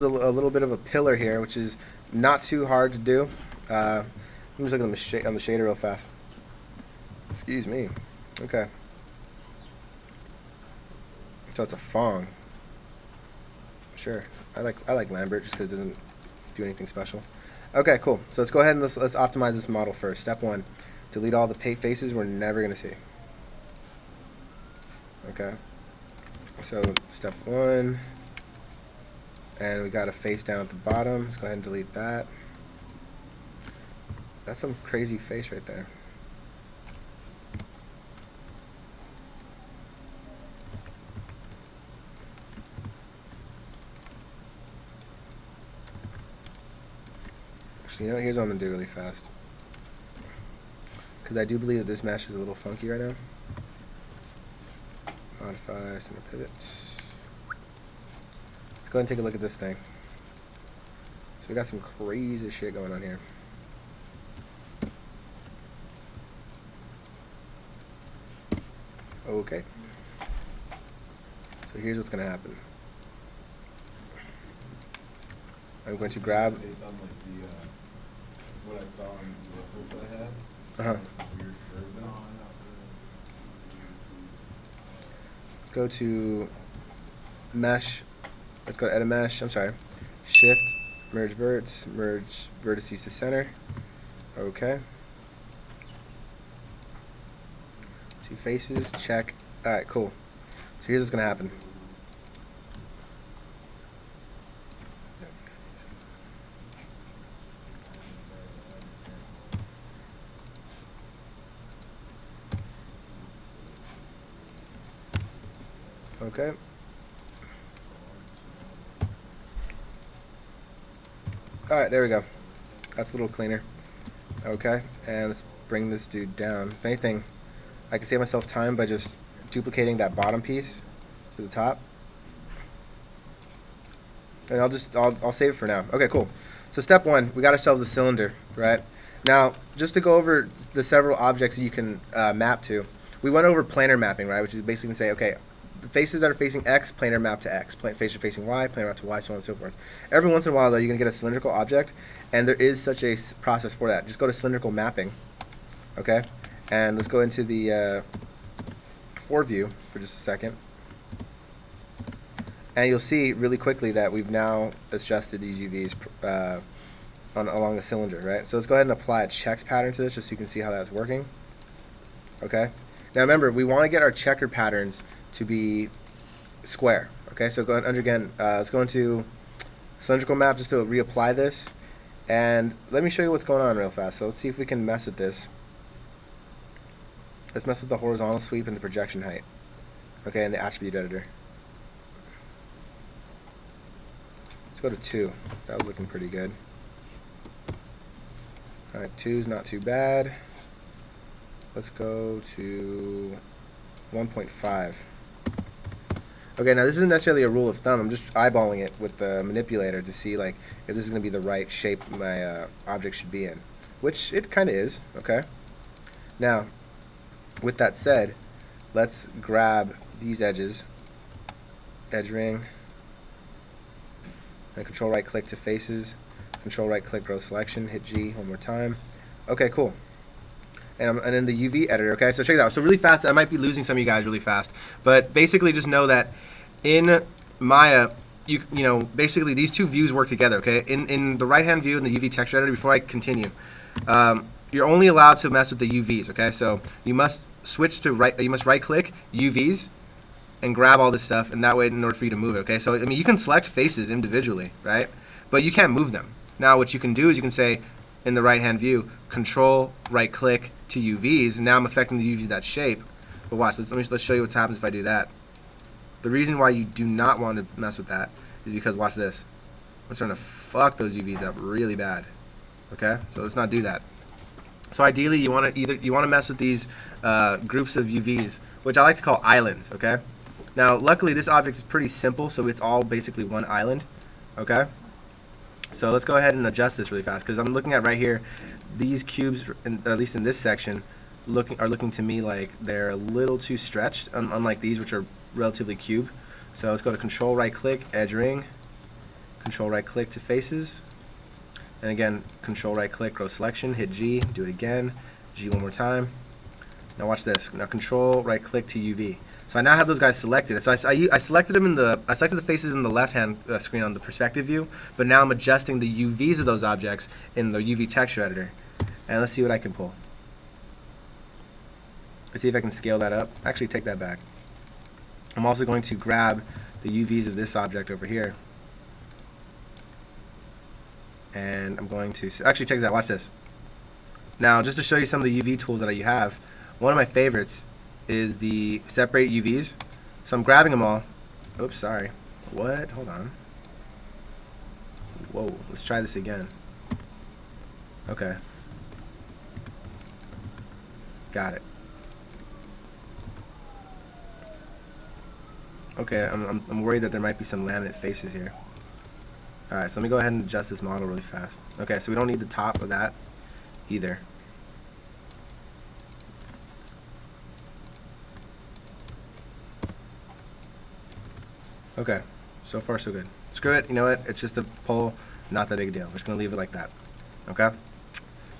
a little bit of a pillar here, which is not too hard to do. Let me just look on the shader real fast. Excuse me. Okay. So it's a Fong. Sure. I like Lambert just because it doesn't do anything special. Okay, cool. So let's go ahead and let's optimize this model first. Step 1. Delete all the faces we're never going to see. Okay. So step 1. And we got a face down at the bottom. Let's go ahead and delete that. That's some crazy face right there. Actually, you know what? Here's what I'm going to do really fast. Because I do believe that this mesh is a little funky right now. Modify, center pivot. Let's go ahead and take a look at this thing. So we got some crazy shit going on here. Okay. So here's what's going to happen. I'm going to grab. Based on like the what I saw in the reference I had. Weird curves in it. Let's go to mesh. Let's go to edit mesh. I'm sorry. Shift, merge verts, merge vertices to center. Okay. Two faces, check. Alright, cool. So here's what's going to happen. Okay. Alright, there we go. That's a little cleaner. Okay, and let's bring this dude down. If anything, I can save myself time by just duplicating that bottom piece to the top. And I'll save it for now. Okay, cool. So step 1, we got ourselves a cylinder, right? Now, just to go over the several objects that you can map to, we went over planar mapping, right? Which is basically say, okay, the faces that are facing X, planar map to X. Faces are facing Y, planar map to Y, so on and so forth. Every once in a while, though, you're going to get a cylindrical object, and there is such a process for that. Just go to cylindrical mapping, okay? And let's go into the for view for just a second. And you'll see really quickly that we've now adjusted these UVs along the cylinder, right? So let's go ahead and apply a checks pattern to this just so you can see how that's working. Okay? Now remember, we want to get our checker patterns to be square. Okay, so let's go into cylindrical map just to reapply this. And let me show you what's going on real fast. So let's see if we can mess with this. Let's mess with the horizontal sweep and the projection height. Okay, and the attribute editor. Let's go to 2. That was looking pretty good. Alright, 2 is not too bad. Let's go to 1.5. Okay, now this isn't necessarily a rule of thumb. I'm just eyeballing it with the manipulator to see like if this is going to be the right shape my object should be in, which it kind of is. Okay. Now, with that said, let's grab these edges, edge ring, and control right click to faces, control right click row selection, hit G one more time. Okay, cool. And in the UV editor, okay, so check it out. So really fast, I might be losing some of you guys really fast, but basically just know that in Maya, you know, basically these two views work together, okay? In the right-hand view in the UV texture editor, before I continue, you're only allowed to mess with the UVs, okay? So you must switch to right-click UVs and grab all this stuff, and that way, in order for you to move it, okay? So I mean, you can select faces individually, right? But you can't move them. Now, what you can do is you can say, in the right-hand view, control right-click to UVs, and now I'm affecting the UVs of that shape. But watch, let's show you what happens if I do that. The reason why you do not want to mess with that is because, watch this, I'm starting to fuck those UVs up really bad. Okay, so let's not do that. So ideally, you want to mess with these groups of UVs, which I like to call islands. Okay. Now, luckily, this object is pretty simple, so it's all basically one island. Okay. So let's go ahead and adjust this really fast, because I'm looking at right here, these cubes, at least in this section, are looking to me like they're a little too stretched, unlike these, which are relatively cube. So let's go to control right click, edge ring, control right click to faces, and again control right click, row selection, hit G, do it again, G one more time. Now watch this. Now control right click to UV. So I now have those guys selected. So I selected them I selected the faces in the left hand screen on the perspective view, but now I'm adjusting the UVs of those objects in the UV texture editor. And let's see what I can pull. Let's see if I can scale that up. Actually, take that back. I'm also going to grab the UVs of this object over here, and I'm going to actually check this out. Watch this. Now, just to show you some of the UV tools that you have, one of my favorites is the separate UVs. So I'm grabbing them all. Oops, sorry. What? Hold on. Whoa, let's try this again. Okay. Got it. Okay, I'm worried that there might be some laminate faces here. Alright, so let me go ahead and adjust this model really fast. Okay, so we don't need the top of that either. Okay, so far so good. Screw it, you know what? It's just a poll, not that big a deal. We're just going to leave it like that. Okay?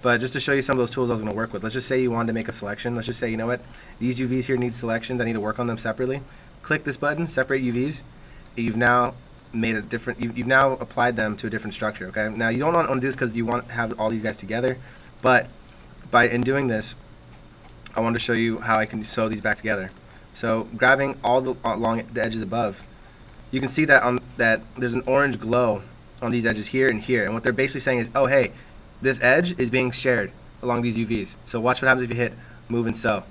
But just to show you some of those tools I was going to work with, let's just say you wanted to make a selection. Let's just say, you know what? These UVs here need selections. I need to work on them separately. Click this button, separate UVs. You've now made a different, you've now applied them to a different structure, okay? Now you don't want to do this because you want to have all these guys together, but in doing this, I wanted to show you how I can sew these back together. So grabbing all along the edges above, you can see that that there's an orange glow on these edges here and here, and what they're basically saying is, oh hey, this edge is being shared along these UVs. So watch what happens if you hit move and sew.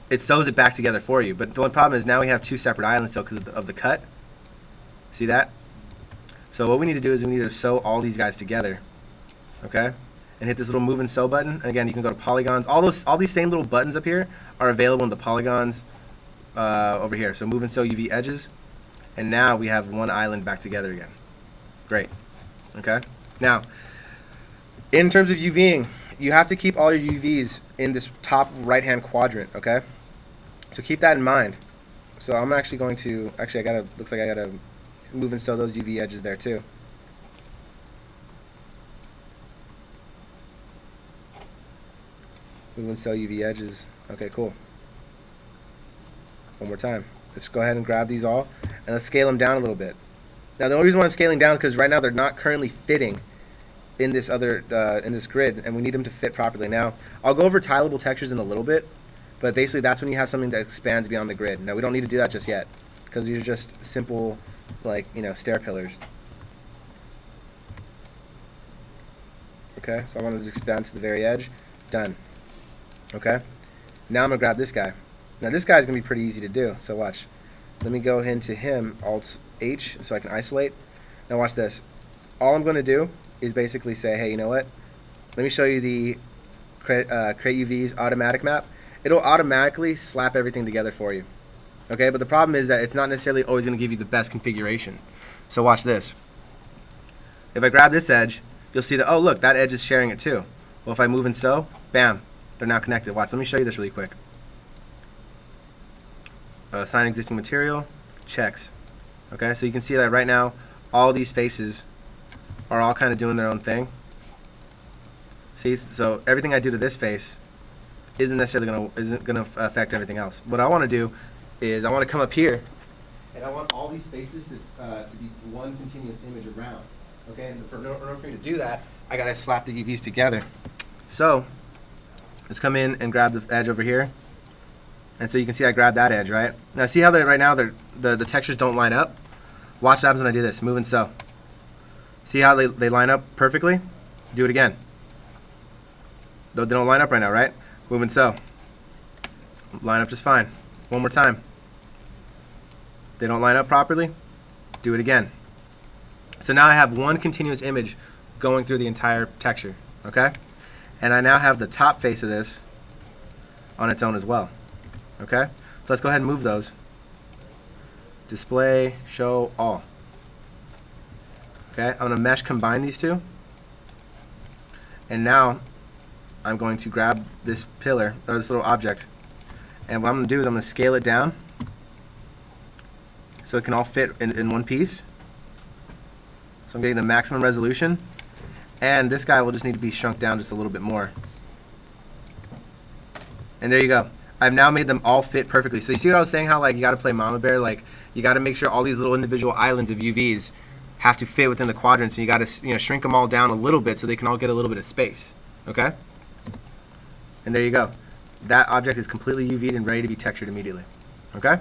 It sews it back together for you, but the only problem is now we have two separate islands still because of the cut. See that? So what we need to do is we need to sew all these guys together, okay? And hit this little move and sew button. And again, you can go to polygons. All these same little buttons up here are available in the polygons over here. So move and sew UV edges, and now we have one island back together again. Great. Okay. Now, in terms of UVing, you have to keep all your UVs in this top right-hand quadrant. Okay. So keep that in mind. So I'm actually going to looks like I gotta move and sew those UV edges there too. Move and sew UV edges. Okay, cool. One more time. Let's go ahead and grab these all, and let's scale them down a little bit. Now the only reason why I'm scaling down is because right now they're not currently fitting in this other in this grid, and we need them to fit properly. Now I'll go over tileable textures in a little bit, but basically that's when you have something that expands beyond the grid. Now we don't need to do that just yet, because these are just simple, like, you know, stair pillars. Okay, so I want to expand to the very edge. Done. Okay, now I'm gonna grab this guy. Now this guy's gonna be pretty easy to do, so watch. Let me go into him, Alt H, so I can isolate. Now watch this. All I'm gonna do is basically say, hey, you know what? Let me show you the Create UV's automatic map. It'll automatically slap everything together for you. Okay, but the problem is that it's not necessarily always gonna give you the best configuration. So watch this. If I grab this edge, you'll see that, oh look, that edge is sharing it too. Well, if I move and sew, bam, they're now connected. Watch, let me show you this really quick. Assign existing material, checks. Okay, so you can see that right now all these faces are all kind of doing their own thing. See, so everything I do to this face isn't gonna affect everything else. What I want to do is I want to come up here, and I want all these faces to be one continuous image around. Okay, and in order for me to do that, I gotta slap the UVs together. So let's come in and grab the edge over here. And so you can see I grabbed that edge, right? Now see how right now the textures don't line up? Watch what happens when I do this, move and sew. See how they line up perfectly? Do it again. They don't line up right now, right? Move and sew. Line up just fine. One more time. They don't line up properly? Do it again. So now I have one continuous image going through the entire texture, okay? And I now have the top face of this on its own as well. Okay, so let's go ahead and move those. Display, show all. Okay, I'm going to mesh combine these two. And now I'm going to grab this pillar, or this little object. And what I'm going to do is I'm going to scale it down so it can all fit in one piece. So I'm getting the maximum resolution. And this guy will just need to be shrunk down just a little bit more. And there you go. I've now made them all fit perfectly. So you see what I was saying, how like you got to play Mama Bear? Like you got to make sure all these little individual islands of UVs have to fit within the quadrants, and you got to shrink them all down a little bit so they can all get a little bit of space. Okay? And there you go. That object is completely UV'd and ready to be textured immediately. Okay?